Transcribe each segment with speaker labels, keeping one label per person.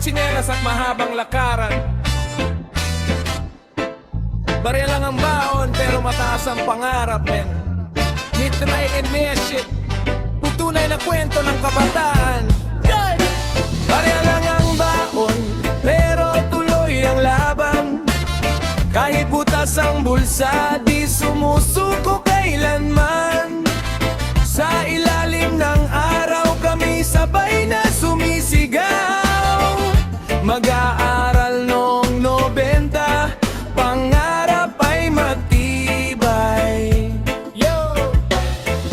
Speaker 1: tsinelas at mahabang lakaran. Barya lang ang baon pero mataas ang pangarap, men. Nitry and may shit, tunay na kwento ng kabataan. Barya lang ang baon pero tuloy ang laban. Kahit butas ang bulsa, di sumusuko kailanman. Sa ilalim ng araw kami sabay na sumisigaw. Mag-aaral noong 90, pangarap ay matibay.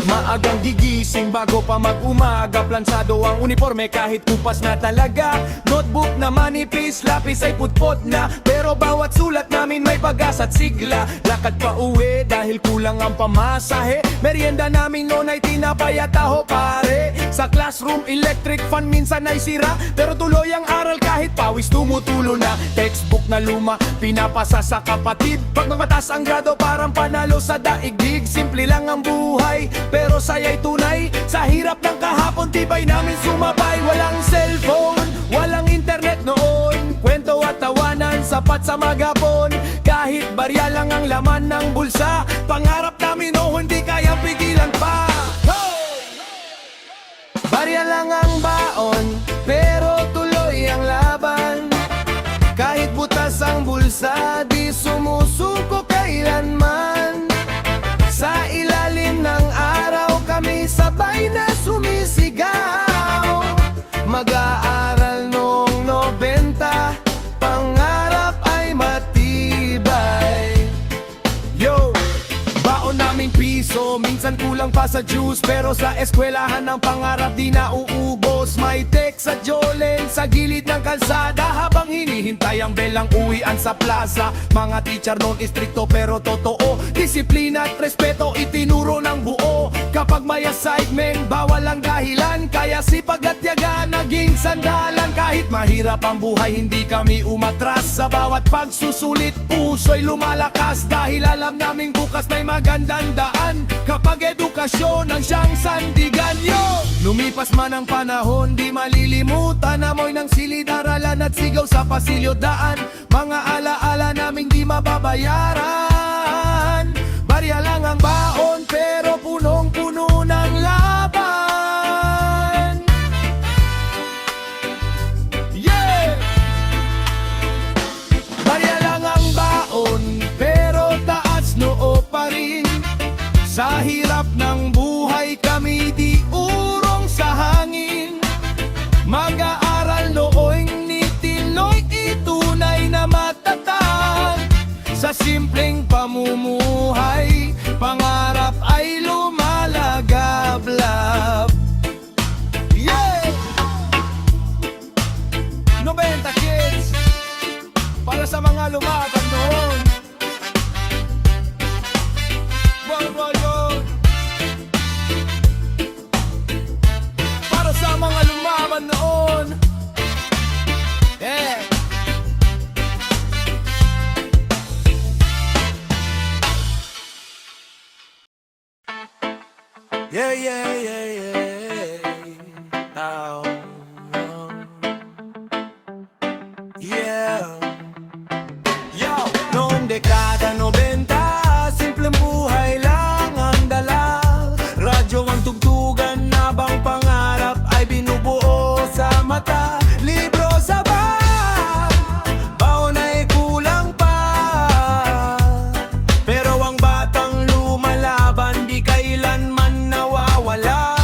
Speaker 1: Maagang gigising bago pa mag-umaga, plansado ang uniforme kahit kupas na talaga. Notebook na manipis, lapis ay putpot na, pero bawat sulat namin may pagas at sigla. Lakad pa uwi dahil kulang ang pamasahe, merienda namin noon ay tinapay at taho pare. Sa classroom electric fan minsan ay sira, pero tuloy ang aral kahit pawis tumutulo na. Textbook na luma, pinapasa sa kapatid. Pag mamatas ang grado parang panalo sa daigdig. Simple lang ang buhay pero saya'y tunay. Sa hirap ng kahapon tibay namin sumabay. Walang cellphone, walang internet noon, kwento at tawanan sapat sa maghapon. Kahit barya lang ang laman ng bulsa, pangarap namin hindi kayang pigilan pa. Barya lang ang baon pero tuloy ang laban. Kahit butas ang bulsa, di sumusuko kailanman. Sa ilalim ng araw kami sabay na sumisigaw. Mag-aaral noong 90, pangarap ay matibay. Yo! Baon naming piso, minsan kulang pa sa juice, pero sa eskwelahan ng pangarap di na uubos. May text sa Jolen sa gilid ng kalsada, habang hinihintay ang belang uwian sa plaza. Mga teacher noon istrikto pero totoo, disiplina at respeto itinuro ng buo. Kapag may assignment, bawal ang dahilan, kaya sipag at yaga naging sandalan. Kahit mahirap ang buhay, hindi kami umatras. Sa bawat pagsusulit, puso'y lumalakas, dahil alam naming bukas may magandang daan. Kapag edukasyon ang siyang sandigan, yo! Lumipas man ang panahon, di malilimutan. Amoy ng silid-aralan at sigaw sa pasilyo daan. Mga alaala naming di mababayaran. Barya lang ang baon pero punong-puno ng laban. Yeah! Barya lang ang baon pero taas noo pa rin. Sa hirap ng buhay kami di urong sa hangin. Mag-aaral noong nitiloy itunay na matatag. Sa simpleng pamumuhay, pangarap ay lumalagablab. Yeah! 90 kids, para sa mga lumaban noon. Para sa mga lumaban noon. Yeah! Yeah, yeah, yeah, yeah. Oh, oh. Yeah. Yo, noong dekada 90, simpleng buhay lang ang dala. Radyo ang tugtugan, habang pangarap ay binubuo sa mata. Libro sa bag, baon ay kulang pa, pero ang batang lumalaban di kailanman nawawala.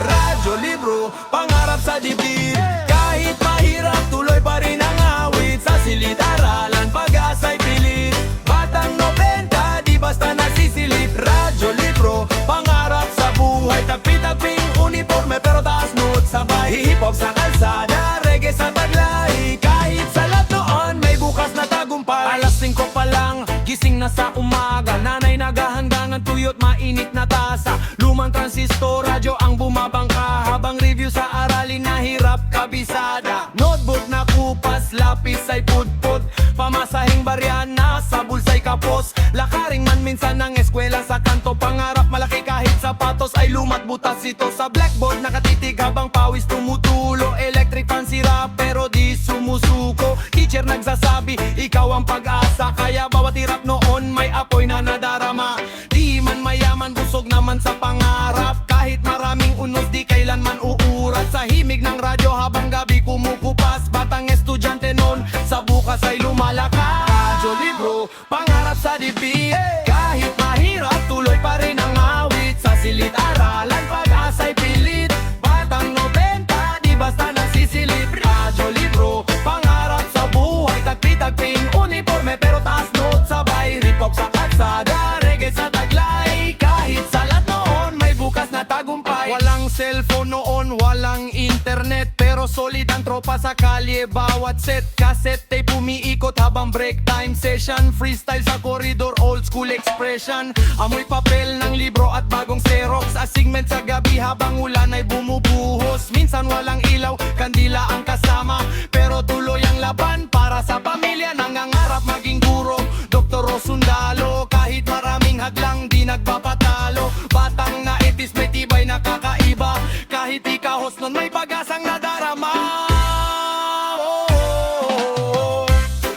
Speaker 1: Radyo, libro, pangarap sa dibdib. Kahit mahirap, tuloy pa rin ang awit. Sa silid-aralan, pag-asa'y pilit. Batang 90, di basta nasisilip. Radyo, libro, pangarap sa buhay. Tagpi-tagping uniforme pero taas noot sabay. Hip-hop sa kalsada, reggae sa taglay. Kahit sa lab noon, may bukas na tagumpay. Alas 5 pa lang, gising na sa umaga. Nanay naghahanda ng tuyot, mainit na tasa. Lumang transistor, radyo ang bumabangka. Habang review sa aralin, nahirap kabisada. Notebook na kupas, lapis ay pudpud. Pamasahing barya na sa bulsa'y kapos. Lakaring man minsan ng eskwela sa kanto. Pangarap malaki kahit sapatos ay lumat butas ito. Sa blackboard nakatitig habang pawis tumutulo. Electric fan sira pero nagsasabi ikaw ang pag-asa. Kaya bawat hirap noon may apoy na nadarama. Di man mayaman, busog naman sa pangarap. Kahit maraming unos, di kailanman uurat. Sa himig ng radyo habang gabi kumukupas. Batang estudyante noon, sa bukas ay lumalakas. Radyo, libro, pangarap sa dibdib. Kahit mahirap, tuloy pa rin ang awit. Sa silid-aralan, pag-asa'y pilit. Batang 90, di basta nagsisilip. Radyo, libro, pangarap sa buhay. Tagpi-tagping uniforme pero taas note sabay. Ripok sa kalsada, reggae sa taglay. Kahit salat noon, may bukas na tagumpay. Walang cellphone noon, walang internet, pero solid ang tropa sa kalye. Bawat set, cassette tape umiikot habang break time session. Freestyle sa koridor, old school expression. Amoy papel ng libro at bagong xerox. Assignment sa gabi habang ulan ay bumubuhos. Minsan walang ilaw, kandila ang kasama, pero tuloy ang laban para sa pamilya. Nangangarap maging guro, doktor o sundalo. Kahit maraming hadlang, di nagpapatalo. Batang naitis, may tibay na kakaiba. Kahit di kahos nun, may pag-asang nadarama.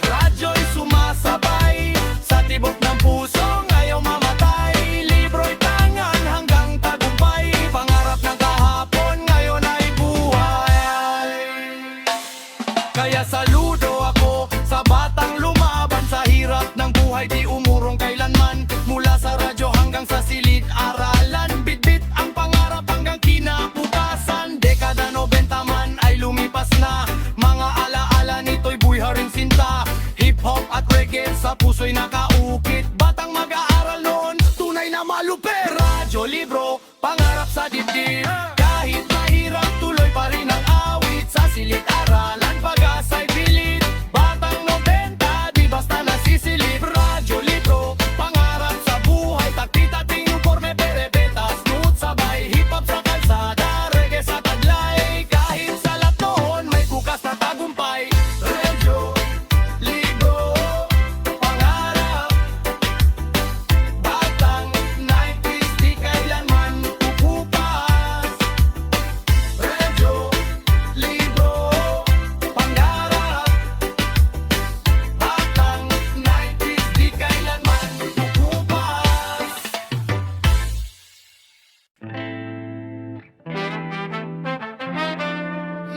Speaker 1: Radyo'y sumasabay sa tibok ng puso, ngayon mamatay. Libro'y tangan hanggang tagumpay. Pangarap ng kahapon, ngayon ay buhay. Kaya saludo ako sa batang lumaban sa hirap ng buhay. Di umurong kailanman, mula sa radyo hanggang sa silid-aralan. Bitbit ang pangarap hanggang kinabukasan. Dekada 90 man ay lumipas na. Mga alaala nito'y buhay rin sinta. Hip-hop at reggae sa puso'y nakaukit. Batang mag-aaral noon, tunay na malupit. Radyo, libro, pangarap sa dibdib. Kahit mahirap, tuloy pa rin ang awit. Sa silid-aralan, pag-asa'y pilit. Batang 90, di basta nasisilip. Radyo, libro, pangarap sa buhay. Takti-tating uniforme, perepetas, smooth sabay. Hip-hop sa kalsada, reggae sa taglay. Kahit salat noon, may bukas na tagumpay. Radyo, libro, pangarap. Batang 90s, di kailanman kukupas. Radyo, libro, pangarap. Batang 90s, di kailanman kukupas.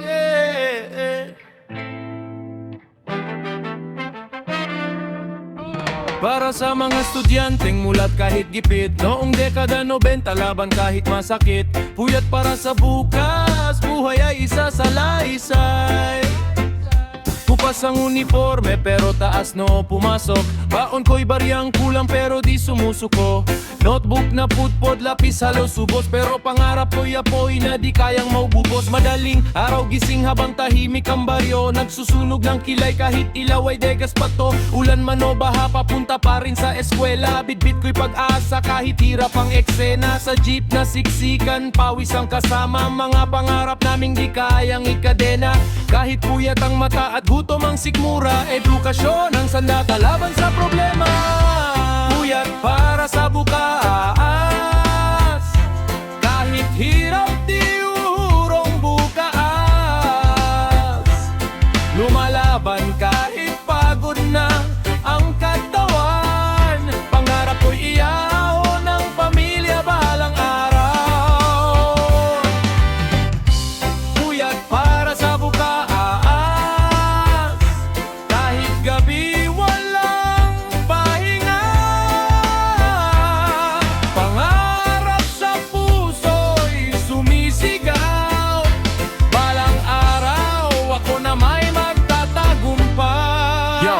Speaker 1: Yeah. Para sa mga estudyanteng mulat kahit gipit, noong dekada 90 laban kahit masakit. Puyat para sa bukas, buhay ay isa sa laysay. Kupas ang uniforme pero taas no pumasok. Baon ko'y bariyang kulang pero di sumusuko. Notebook na putpod, lapis halos subos, pero pangarap ko'y apoy na di kayang maububos. Madaling araw gising habang tahimik ang baryo. Nagsusunog ng kilay kahit ilaw ay degas pa to. Ulan man o baha, papunta pa rin sa eskwela. Bitbit ko'y pag-asa kahit hirap ang eksena. Sa jeep na siksikan, pawis ang kasama. Mga pangarap naming di kayang ikadena. Kahit puyat ang mata at gutom ang sikmura. Edukasyon ang sandata laban sa problema. Puyat para sa bukas. Kahit hirap di urong bukas. Lumalaban kahit pagod na ang katawan. Pangarap ko'y iahon ng pamilya balang araw. Puyat para sa bukas. Kahit gabi walang pahinga. Pangarap sa puso'y sumisigaw. Balang araw ako na may magtatagumpay. Yo,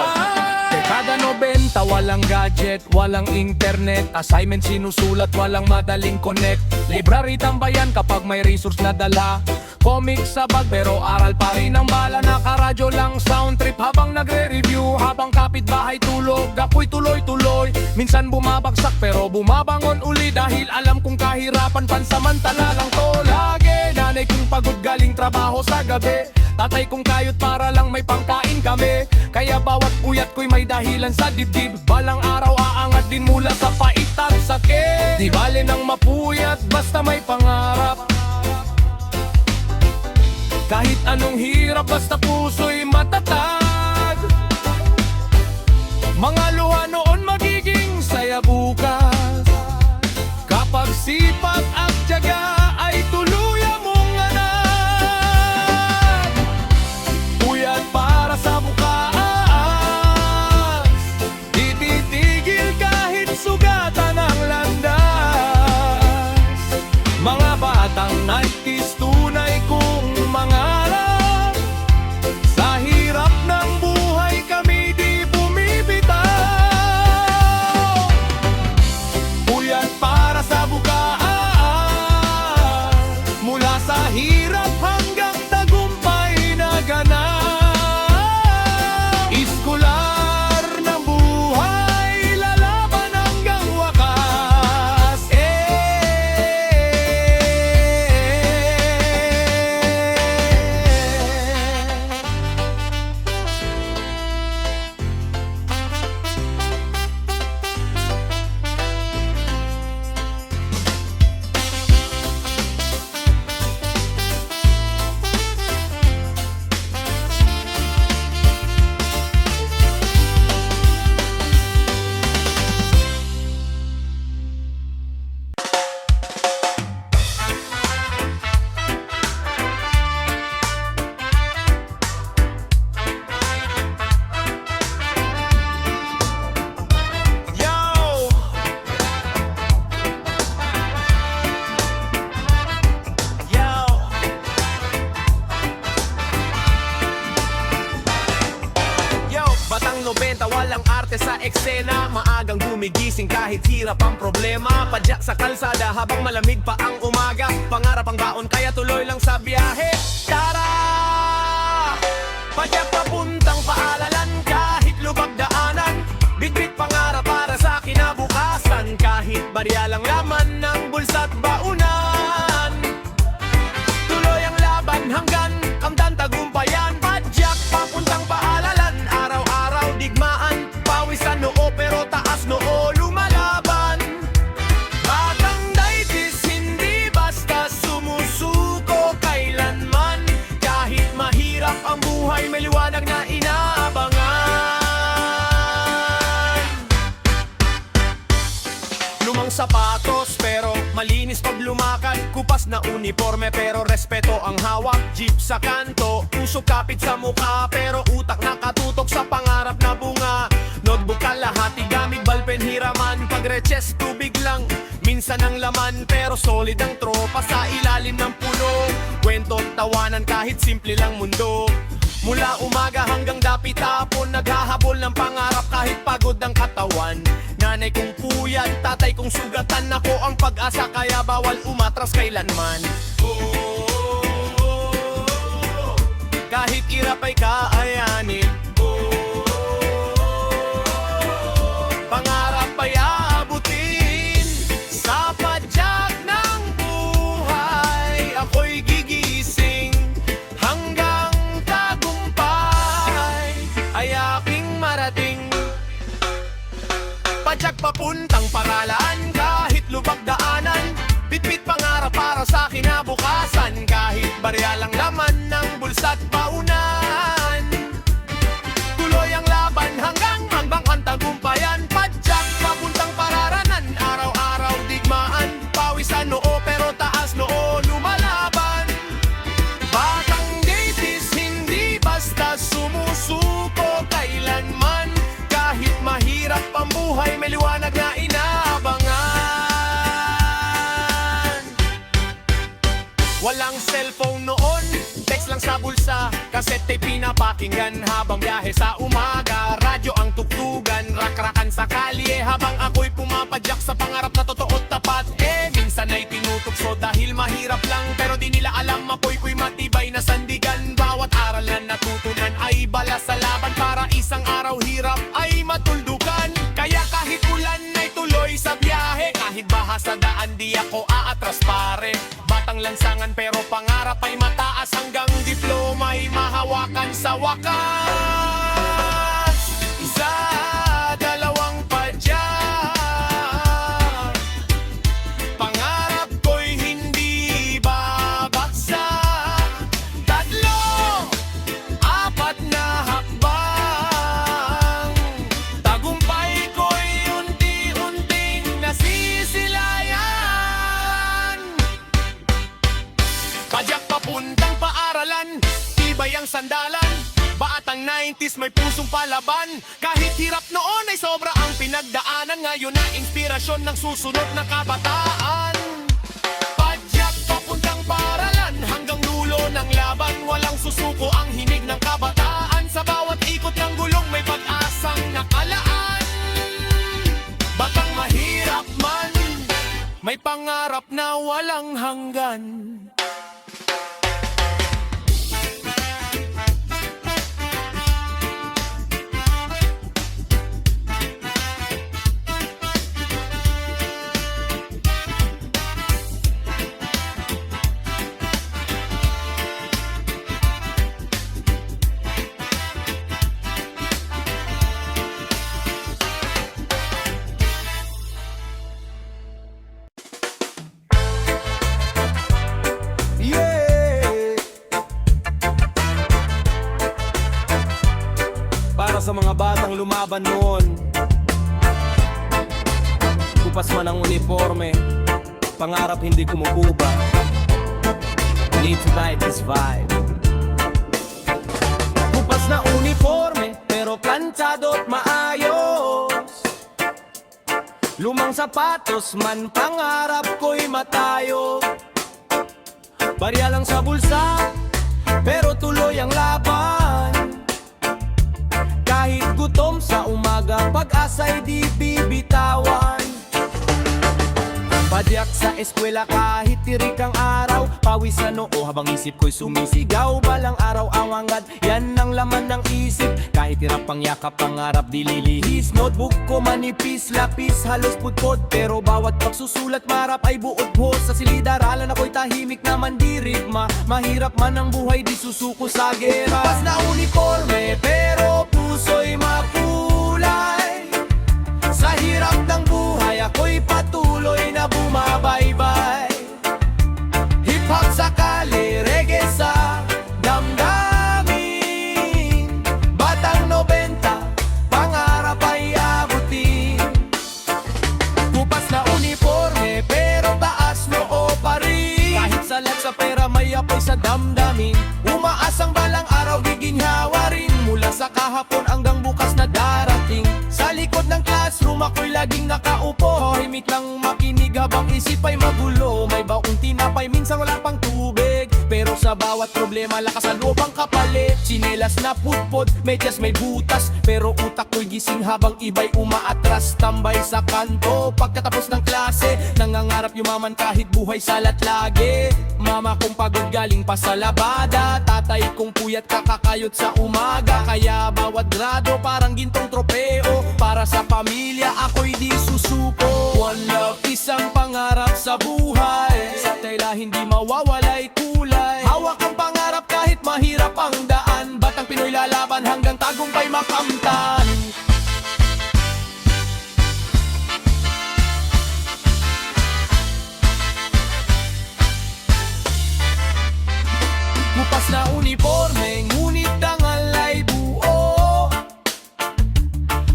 Speaker 1: dekada 90, walang gadget, walang internet. Assignment sinusulat, walang madaling connect. Library tambayan kapag may resource na dala. Comics sa bag pero aral pa rin ang bala. Nakaradyo lang sound trip habang nagre-review. Habang kapitbahay tulog, ako'y tuloy-tuloy. Minsan bumabagsak pero bumabangon uli. Dahil alam kong kahirapan pansamantala lang to. Lagi nanay kong pagod galing trabaho sa gabi. Tatay kong kayot para lang may pangkain kami. Kaya bawat puyat ko'y may dahilan sa dibdib. Balang araw aangat din mula sa pait at sakit. Di bale nang mapuyat basta may pangarap. Kahit anong hirap basta puso'y matatag. Mga luha noon magiging saya bukas kapag sipag at tiyaga ay tuluyan mong anak. Puyat para sa bukas, di titigil kahit sugatan ang landas. Mga batang 90s tunay kong mangarap, sa hirap ng buhay kami di bumibitaw. Puyat para sa bukas, mula sa hirap hanggang tagumpay na ganap. Iskular ng buhay, lalaban hanggang wakas. Batang 90, walang arte sa eksena. Maagang gumigising kahit hirap ang problema. Padyak sa kalsada habang malamig pa ang umaga. Pangarap ang baon kaya tuloy lang sa biyahe. Tara! Padyak papuntang paaralan kahit lubag daanan. Bitbit pangarap para sa kinabukasan. Kahit barya lang laman ng bulsa't baunan. Tuloy ang laban hanggang kamdan tagumpayan. Padyak papuntang paaralan, araw-araw digmaan. Pawisan noo pero taas noo lumalaban. Batang 90s hindi basta sumusuko kailanman. Kahit mahirap ang buhay may liwanag na inaabangan. Lumang sapatos pero malinis pag lumakad. Kupas na uniforme pero respeto ang hawak. Jeep sa kanto, puso kapit sa mukha, pero utak nakatutok sa pangarap na bunga. Notebook kalahati gamit ballpen hiraman. Pag reches tubig lang, minsan ang laman, pero solid ang tropa sa ilalim ng puno. Kwento tawanan kahit simple lang mundo. Mula umaga hanggang dapit hapon, naghahabol ng pangarap kahit pagod ang katawan. Nanay kong puyat, tatay kong sugatan. Ako ang pag-asa kaya bawal umatras kailanman. Kahit hirap ay kaayanin. Pangarap ay aabutin. Sa padyak ng buhay, ako'y gigising. Hanggang tagumpay ay aking marating. Padyak papuntang paralan kahit lubag daanan. Bitbit pangarap para sa kinabukasan. Kahit barya lang laman ng bulsa't baunan. Tuloy ang laban hanggang ang tagumpayan. Padyak papuntang pararanan, araw-araw digmaan. Pawisan noo pero taas noo lumalaban. Batang 90s hindi basta sumusuko kailanman. Kahit mahirap ang buhay may liwanag na inaabangan. Walang cellphone noon, text lang sa bulsa. Kaset ay pinapakinggan habang biyahe sa umaga. Radyo ang tuktugan, rakrakan sa kalye. Habang ako'y pumapadyak sa pangarap na totoo tapat. Minsan ay tinutukso dahil mahirap lang. Pero di nila alam ako'y matibay na sandigan. Bawat aral na natutunan ay bala sa laban. Para isang araw hirap ay matuldukan. Kaya kahit ulan ay tuloy sa biyahe. Kahit baha sa daan di ako aatras pare. Batang lansangan pero pangarap ay mataas. Hanggang diploma ay mahawakan sa wakas. Isa, dalawang padyak. Pangarap ko'y hindi babagsak. Tatlo, apat na hakbang. Tagumpay
Speaker 2: walang sandalan. Baatang 90s may pusong palaban. Kahit hirap noon ay sobra ang pinagdaanan. Ngayon na inspirasyon ng susunod na kabataan. Padyak papuntang paralan, hanggang dulo ng laban. Walang susuko ang hinig ng kabataan. Sa bawat ikot ng gulong may pag-asang nakalaan. Batang mahirap man, may pangarap na walang hanggan.
Speaker 1: Yeah! Para sa mga batang lumaban noon, kupas man ang uniforme, pangarap hindi kumukuba. Need to night this vibe. Kupas na uniforme, pero planchado at maayos. Lumang sapatos man, pangarap ko'y matayo. Barya lang sa bulsa, pero tuloy ang laban. Kahit gutom sa umaga, pag-asa'y di bibitawan. Padyak sa eskwela kahit tirik ang araw, pawis sa noo habang isip ko'y sumisigaw. Balang araw awangad, yan ang laman ng isip. Kahit hirap pang yakap, pangarap di lilihis. Notebook ko manipis, lapis, halos pudpod. Pero bawat pagsusulat marap ay buod buhos. Sa silid-aralan ako'y tahimik na mandirigma. Mahirap man ang buhay, di susuko sa gera. Pas na uniforme, pero puso'y makulay. Sa hirap ng buhay, ako'y patuloy na bumabaybay. Hip-hop sa kali, reggae sa damdamin. Batang 90, pangarap ay abutin. Kupas na uniforme, pero taas noo pa rin. Kahit salat sa pera, may apoy sa damdamin. Umaasang balang araw, giginhawa rin. Mula sa kahapon hanggang bukas na darating. Sa likod ng classroom, ako'y laging nakaupo. Himik lang makinig habang isip ay magulo. May baong tinapay, minsan wala pang tubig. Pero sa bawat problema, lakas ang loob ang kapalit. Chinelas na putpod, medyas may butas. Pero utak ko'y gising habang iba'y umaatras. Tambay sa kanto, pagkatapos ng klase. Nangangarap yumaman kahit buhay salat lagi. Mama kong pagod galing pa sa labada. Tatay kong puyat kakakayot sa umaga. Kaya bawat grado parang gintong tropeo. Para sa pamilya ako'y di susuko. One love, isang pangarap sa buhay. Sa tela hindi mawawalay kulay. Hawak ang pangarap kahit mahirap ang daan. Batang Pinoy lalaban hanggang tagumpay makamtan. Kupas na uniforme, ngunit dangal ay buo.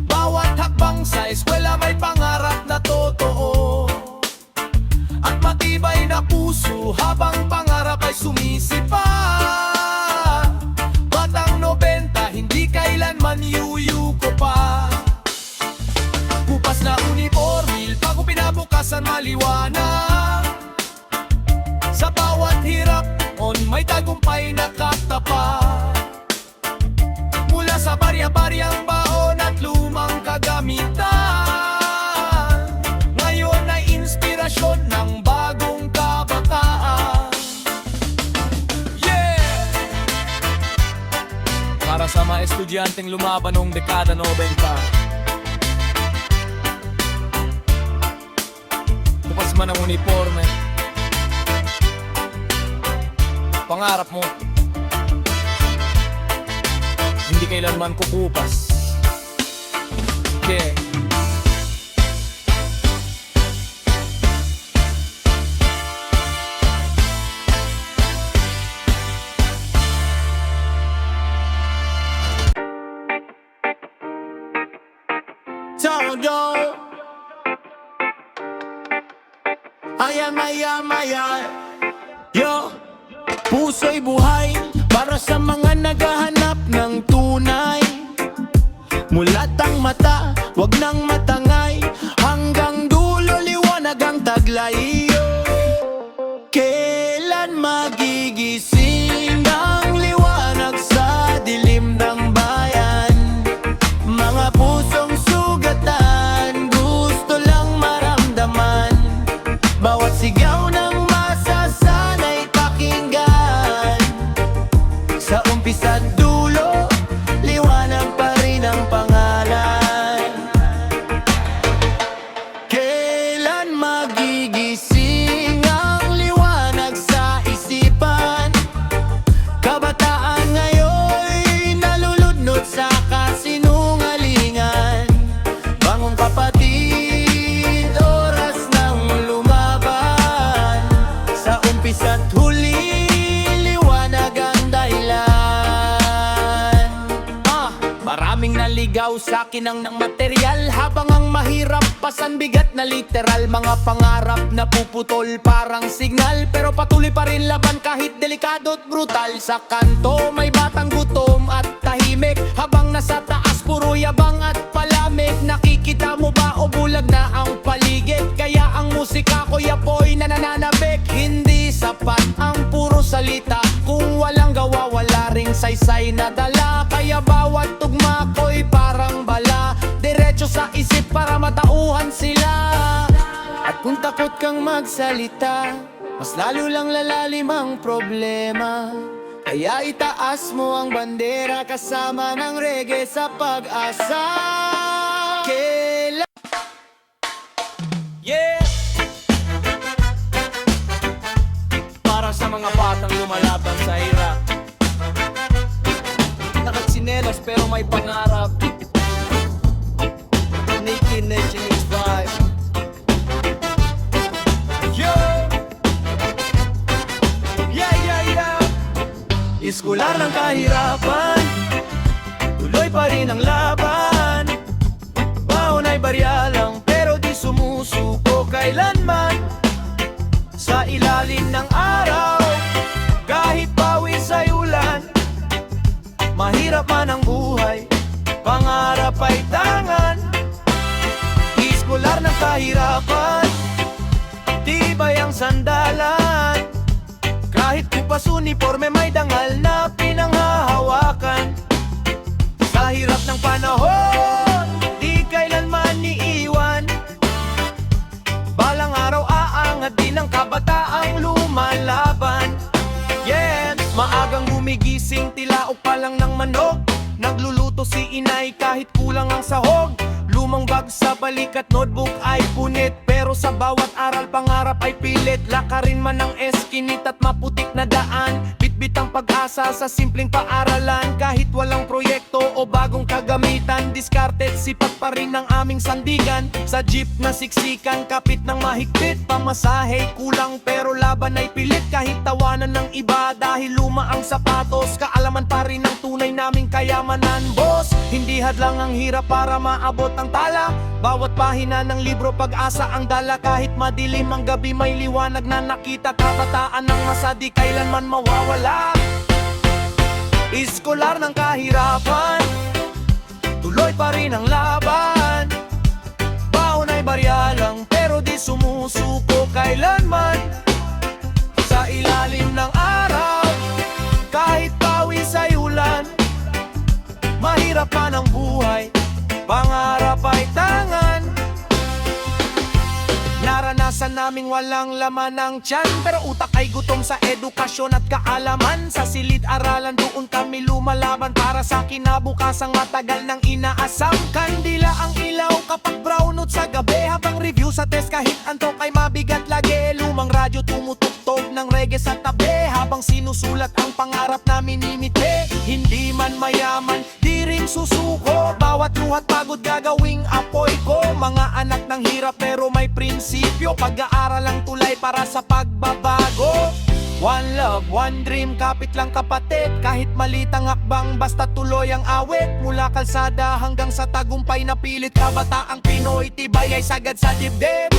Speaker 1: Bawat hakbang sa eskwela may pangarap na totoo. At matibay na puso habang pangarap ay sumisipa. Batang 90, hindi kailanman yuyuko pa. Kupas na uniforme, bago pinabukasan maliwanag. Sa bawat hirap, may tagumpay na katapat. Mula sa barya-baryang baon at lumang kagamitan, ngayon ay inspirasyon ng bagong kabataan. Yeah! Para sa mga estudyanteng lumaban noong dekada 90, bukas man ang uniforme, pangarap mo hindi kailanman kukupas. Yeah. Todo ayan. Yo, puso'y buhay, Para sa mga naghahanap ng tunay, mulat ang mata, wag nang matangay, hanggang dulo liwanag ang taglay. Kailan magigising ang liwanag sa dilim ng bayan? Mga pusong sugatan, gusto lang maramdaman. Bawat sigaw ng masasanay pakinggan. Sa umpisa't dulo, liwanag pa rin ang pangalan. Kailan magigising ang liwanag sa isipan? Kabataan ngayon'y naluludnot sa kasinungalingan. Bangon kapatid, oras ng lumaban. Sa umpisa't huli, liwanag ang dahilan. Maraming naligaw sa kinang ng material, habang ang mahirap pasan bigat na literal. Mga pangarap na puputol parang signal, pero patuloy pa rin laban kahit delikado at brutal. Sa kanto may batang gutom at tahimik, habang nasa taas puro yabang at palamig. Nakikita mo ba o bulag na ang paligid? Kaya ang musika ko yapoy na nananabik. Hindi sapat ang puro salita kung walang gawa, wala ring saysay na dala. Kaya bawat tugma ko'y parang bala, diretso sa isip para matauhan sila. At kung takot kang magsalita, mas lalo lang lalalim ang problema. Kaya itaas mo ang bandera kasama ng reggae sa pag-asa. Kailan para sa mga batang lumalaban sa hirap, nakatsinelas pero may pangarap. Nicki Nation's vibe. Yo! Yeah. Iskular ng kahirapan, tuloy pa rin ang laban. Baon ay barya lang pero di sumusuko kailanman. Sa ilalim ng araw, kahit pawis ay ulan, mahirap man ang buhay, pangarap ay tangan. Iskular ng kahirapan, tibay ang sandalan. Kahit kupas uniforme may dangal na pinanghahawakan. Sa hirap ng panahon, di kailanman iiwan. Balang araw aangat din ang kabataang lumalaban. Yeah, maagang gumigising, tilaok pa lang ng manok. Nagluluto si inay kahit kulang ang sahog. Lumang bag sa balikat, notebook ay punit, pero sa bawat aral pangarap ay pilit. Lakarin man ang eskinit at maputik na daan, bitbit ang pag-asa sa simpleng paaralan. Kahit walang proyekto o bagong kagamitan, discarded sipag pa rin ng aming sandigan. Sa jeep na siksikan, kapit ng mahigpit, pamasahe kulang pero laban ay pilit. Kahit tawanan ng iba dahil luma ang sapatos, kaalaman pa rin ang tunay naming kayamanan. Boss, hindi hadlang ang hirap para maabot ang tala. Bawat pahina ng libro pag-asa ang dala. Kahit madilim ang gabi may liwanag na nakita. Kabataan ng masa di kailanman mawawala. Iskolar ng kahirapan, tuloy pa rin ang laban. Baon ay barya lang pero di sumusuko kailanman. Sa ilalim ng araw, kahit pawis ay ulan, mahirap man ang buhay, pangarap ay tangan. Naranasan naming walang laman ng tiyan, pero utak ay gutom sa edukasyon at kaalaman. Sa silid-aralan doon kami lumalaban para sa kinabukasang matagal nang inaasam. Kandila ang ilaw kapag brownout sa gabi, habang review sa test kahit antok ay mabigat lagi. Lumang radyo tumutugtog ng reggae sa tabi, habang sinusulat ang pangarap na minimite. Hindi man mayaman, di rin susuko, bawat luhat pagod gagawing apoy ko. Mga anak ng hirap pero may prinsipyo, pag-aaral ang tulay para sa pagbabago. One love, one dream, kapit lang kapatid. Kahit malit ang hakbang, basta tuloy ang awit. Mula kalsada hanggang sa tagumpay na pilit, kabataang Pinoy, tibay ay sagad sa dibdib.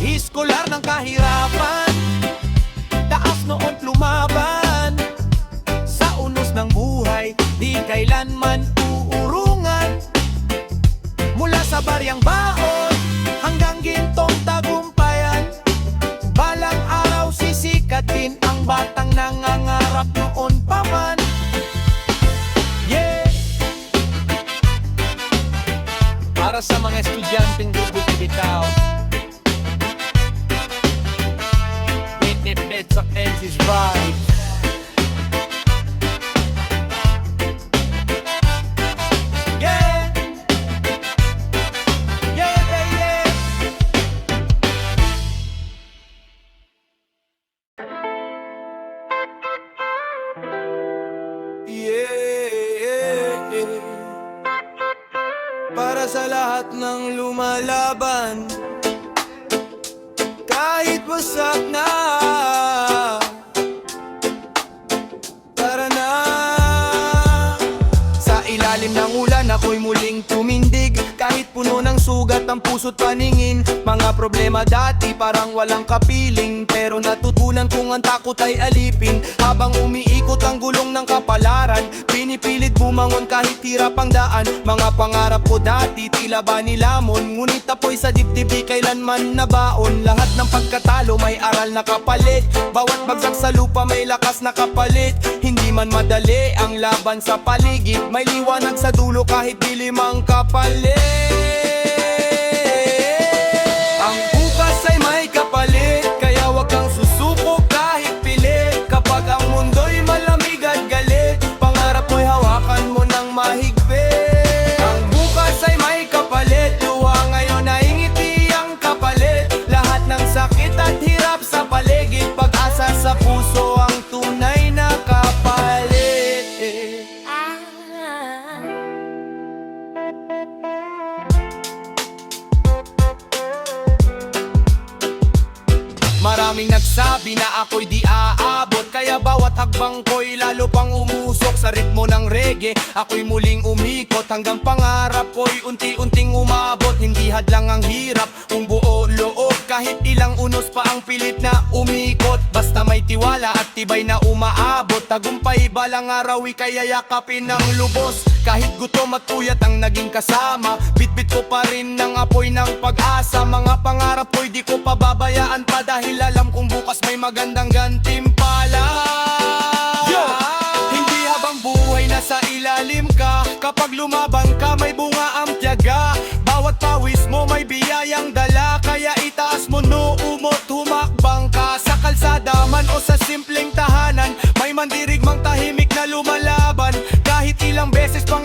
Speaker 1: Iskolar ng kahirapan, taas noon lumaban. kailanman uurungan. Mula sa baryang baon hanggang gintong tagumpayan, balang araw sisikat din ang batang nangangarap noon pa man. Yeah! Para sa mga estudyanteng bibitaw, Bits of Enzy's vibe. Yeah! Yeah, yeah, yeah! Yeah! Para sa lahat ng lumalaban, kahit wasak na, tara na. Sa ilalim ng ulan ako'y muling tumindig, kahit puno ng sugat ang puso't paningin. Mga problema dati parang walang kapiling, pero natutunan kong ang takot ay alipin. Habang umiikot ang gulong ng kapalaran, pinipilit bumangon kahit hirap ang daan. Mga pangarap ko dati tila ba nilamon, ngunit apoy sa dibdib di kailanman nabaon. Lahat ng pagkatalo may aral na kapalit, bawat bagsak sa lupa may lakas na kapalit. Hindi man madali ang laban sa paligid, may liwanag sa dulo kahit dilim ang kapalit. Ang bukas ay may kapalit, kaya wag kang susuko kahit pilit. Kapag ang mundo'y malamig at galit, pangarap mo'y hawakan mo ng mahigpit. Ang bukas ay may kapalit, luha ngayon ay ngiti ang kapalit. Lahat ng sakit at hirap sa paligid, pag-asa sa puso ang tunay na kapalit. Maraming nagsabi na ako'y di aabot, kaya bawat hakbang ko'y lalo pang umusok sa ritmo ng reggae. Ako'y muling umikot hanggang pangarap ko'y unti-unting umabot. Hindi hadlang ang hirap, kung buo loob, kahit ilang unos pa ang pilit na umikot. Basta may tiwala at tibay na umaabot, tagumpay balang araw ika'y yakapin ng lubos. Kahit gutom at puyat ang naging kasama, bitbit ko pa rin ng apoy ng pag-asa. Mga pangarap ko'y di ko pababayaan pa, dahil alam kong bukas may magandang gantimpala. Hindi habang buhay nasa ilalim ka, kapag lumaban ka may bunga ang tiyaga. Bawat pawis mo may biyayang dala, kaya itaas mo no umot humakbang ka. Sa kalsada man o sa simpleng tahanan, may mandirigmang tahimik na lumalaban. Kahit ilang beses pang